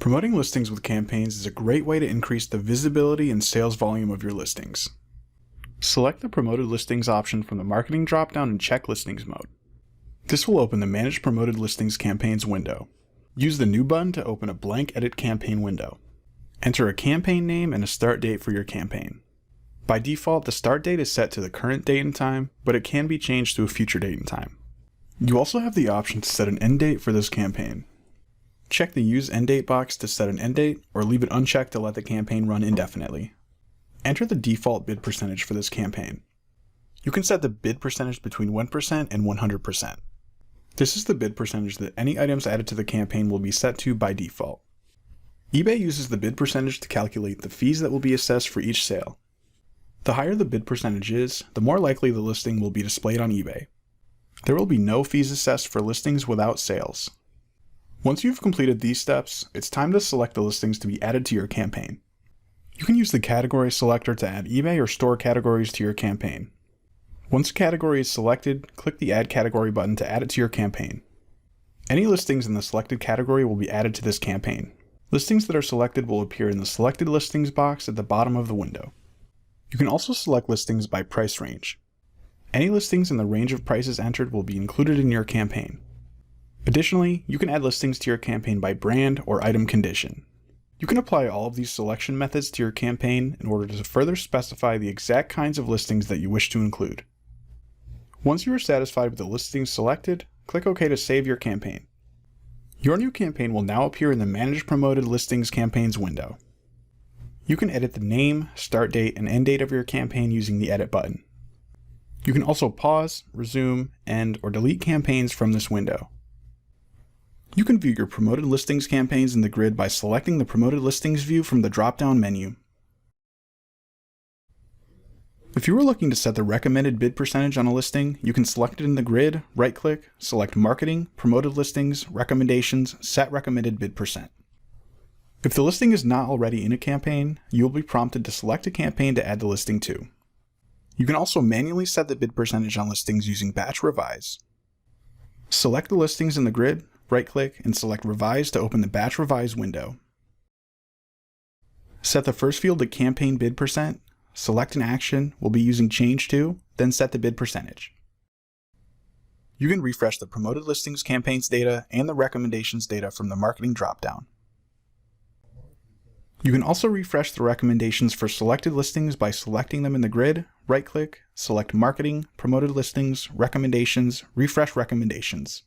Promoting listings with campaigns is a great way to increase the visibility and sales volume of your listings. Select the Promoted Listings option from the Marketing dropdown and check Listings mode. This will open the Manage Promoted Listings Campaigns window. Use the New button to open a blank Edit Campaign window. Enter a campaign name and a start date for your campaign. By default, the start date is set to the current date and time, but it can be changed to a future date and time. You also have the option to set an end date for this campaign. Check the Use End Date box to set an end date, or leave it unchecked to let the campaign run indefinitely. Enter the default bid percentage for this campaign. You can set the bid percentage between 1% and 100%. This is the bid percentage that any items added to the campaign will be set to by default. eBay uses the bid percentage to calculate the fees that will be assessed for each sale. The higher the bid percentage is, the more likely the listing will be displayed on eBay. There will be no fees assessed for listings without sales. Once you've completed these steps, it's time to select the listings to be added to your campaign. You can use the category selector to add eBay or store categories to your campaign. Once a category is selected, click the Add Category button to add it to your campaign. Any listings in the selected category will be added to this campaign. Listings that are selected will appear in the Selected Listings box at the bottom of the window. You can also select listings by price range. Any listings in the range of prices entered will be included in your campaign. Additionally, you can add listings to your campaign by brand or item condition. You can apply all of these selection methods to your campaign in order to further specify the exact kinds of listings that you wish to include. Once you are satisfied with the listings selected, click OK to save your campaign. Your new campaign will now appear in the Manage Promoted Listings Campaigns window. You can edit the name, start date, and end date of your campaign using the Edit button. You can also pause, resume, end, or delete campaigns from this window. You can view your Promoted Listings campaigns in the grid by selecting the Promoted Listings view from the drop-down menu. If you are looking to set the recommended bid percentage on a listing, you can select it in the grid, right-click, select Marketing, Promoted Listings, Recommendations, Set Recommended Bid Percent. If the listing is not already in a campaign, you will be prompted to select a campaign to add the listing to. You can also manually set the bid percentage on listings using Batch Revise. Select the listings in the grid, right-click, and select Revise to open the Batch Revise window. Set the first field to Campaign Bid Percent, select an action, we'll be using Change To, then set the bid percentage. You can refresh the Promoted Listings campaigns data and the recommendations data from the Marketing dropdown. You can also refresh the recommendations for selected listings by selecting them in the grid, right-click, select Marketing, Promoted Listings, Recommendations, Refresh Recommendations.